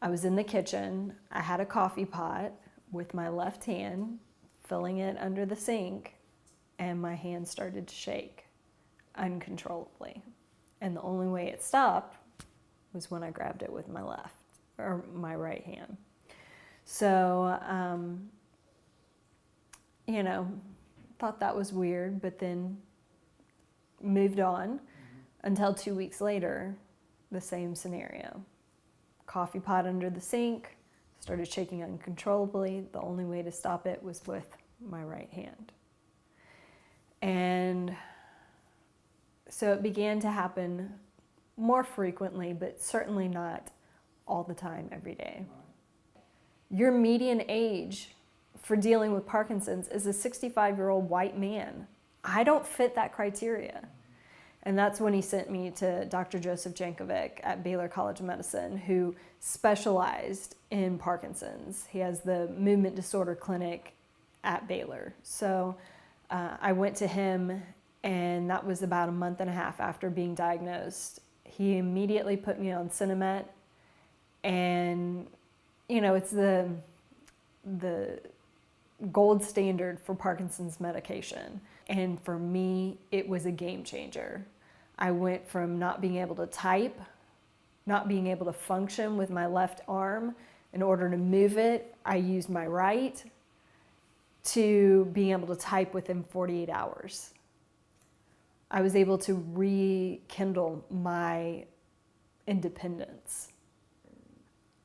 I was in the kitchen. I had a coffee pot with my left hand, filling it under the sink, and my hand started to shake uncontrollably. And the only way it stopped was when I grabbed it with my left, or my right hand. So, thought that was weird, but then moved on until 2 weeks later, the same scenario. Coffee pot under the sink, started shaking uncontrollably. The only way to stop it was with my right hand. And so it began to happen more frequently, but certainly not all the time, every day. Your median age for dealing with Parkinson's is a 65-year-old white man. I don't fit that criteria. And that's when he sent me to Dr. Joseph Jankovic at Baylor College of Medicine, who specialized in Parkinson's. He has the movement disorder clinic at Baylor. So I went to him, and that was about a month and a half after being diagnosed. He immediately put me on Cinemet, and it's the gold standard for Parkinson's medication. And for me, it was a game changer. I went from not being able to type, not being able to function with my left arm. In order to move it, I used my right, to being able to type within 48 hours. I was able to rekindle my independence.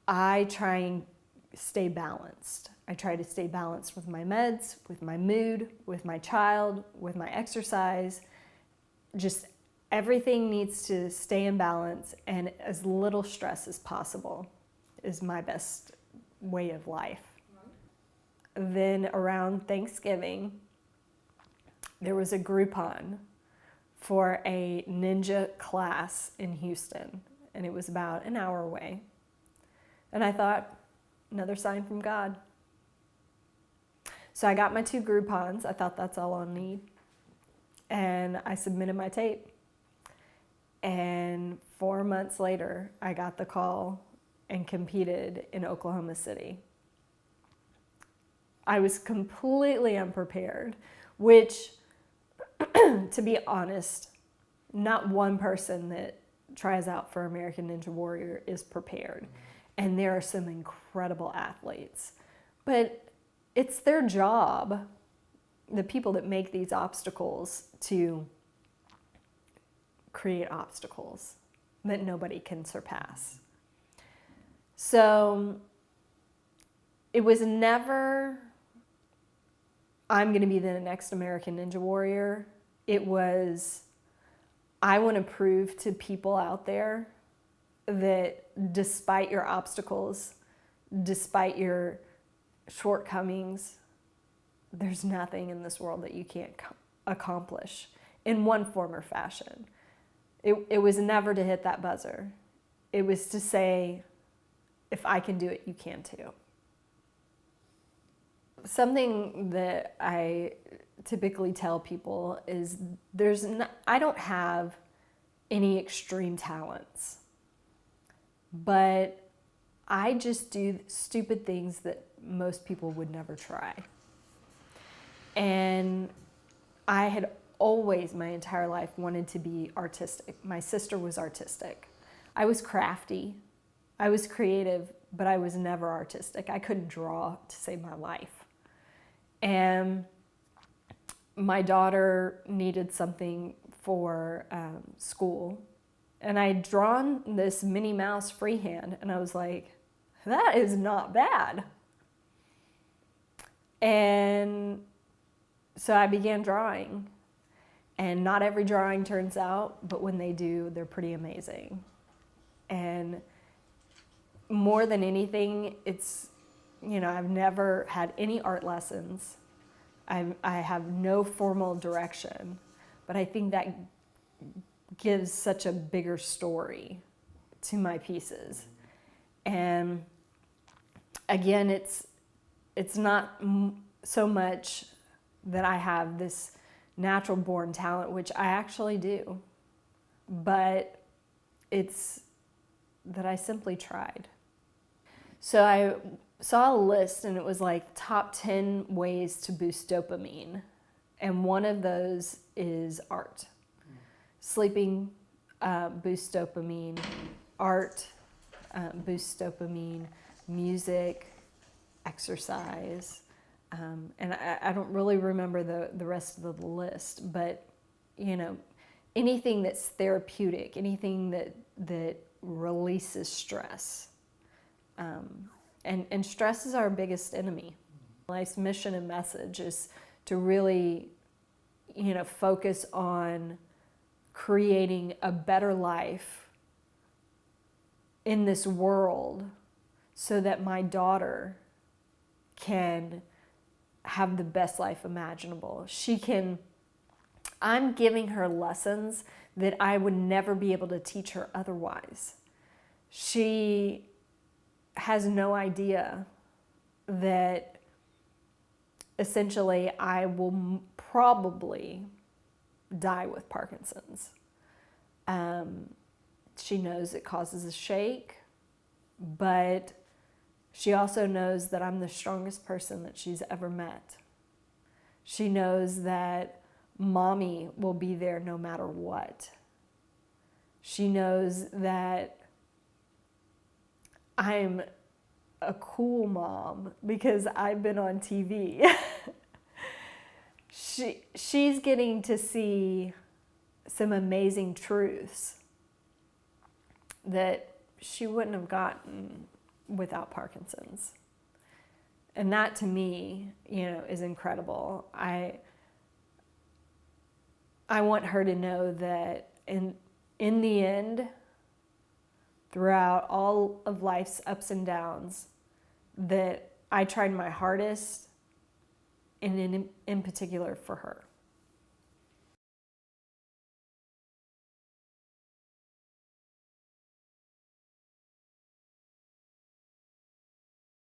I try and stay balanced. I try to stay balanced with my meds, with my mood, with my child, with my exercise. Just everything needs to stay in balance, and as little stress as possible is my best way of life. Then around Thanksgiving, there was a Groupon for a ninja class in Houston, and it was about an hour away. And I thought, another sign from God. So I got my 2 Groupons. I thought that's all I'll need. And I submitted my tape. And 4 months later, I got the call and competed in Oklahoma City. I was completely unprepared, which, to be honest, not one person that tries out for American Ninja Warrior is prepared. And there are some incredible athletes. But it's their job, the people that make these obstacles, to create obstacles that nobody can surpass. So it was never, I'm going to be the next American Ninja Warrior. It was, I want to prove to people out there that despite your obstacles, despite your shortcomings, there's nothing in this world that you can't accomplish in one form or fashion. It was never to hit that buzzer. It was to say, if I can do it, you can too. Something that I typically tell people is I don't have any extreme talents, but I just do stupid things that most people would never try. And I had always, my entire life, wanted to be artistic. My sister was artistic. I was crafty. I was creative, but I was never artistic. I couldn't draw to save my life. And my daughter needed something for school. And I'd drawn this Minnie Mouse freehand, and I was like, that is not bad. And so I began drawing. And not every drawing turns out, but when they do, they're pretty amazing. And more than anything, it's, I've never had any art lessons. I have no formal direction, but I think that gives such a bigger story to my pieces. And again, it's not so much that I have this natural born talent, which I actually do, but it's that I simply tried. So I saw a list and it was like top 10 ways to boost dopamine. And one of those is art. Sleeping boosts dopamine, art boosts dopamine, music, exercise. And I don't really remember the rest of the list, but you know, anything that's therapeutic, anything that releases stress. And stress is our biggest enemy. Life's mission and message is to really, focus on creating a better life in this world so that my daughter can have the best life imaginable. I'm giving her lessons that I would never be able to teach her otherwise. She has no idea that essentially I will probably die with Parkinson's. She knows it causes a shake, but she also knows that I'm the strongest person that she's ever met. She knows that mommy will be there no matter what. She knows that I'm a cool mom because I've been on TV. She's getting to see some amazing truths that she wouldn't have gotten without Parkinson's. And that to me, is incredible. I want her to know that in the end, throughout all of life's ups and downs, that I tried my hardest, and in particular for her.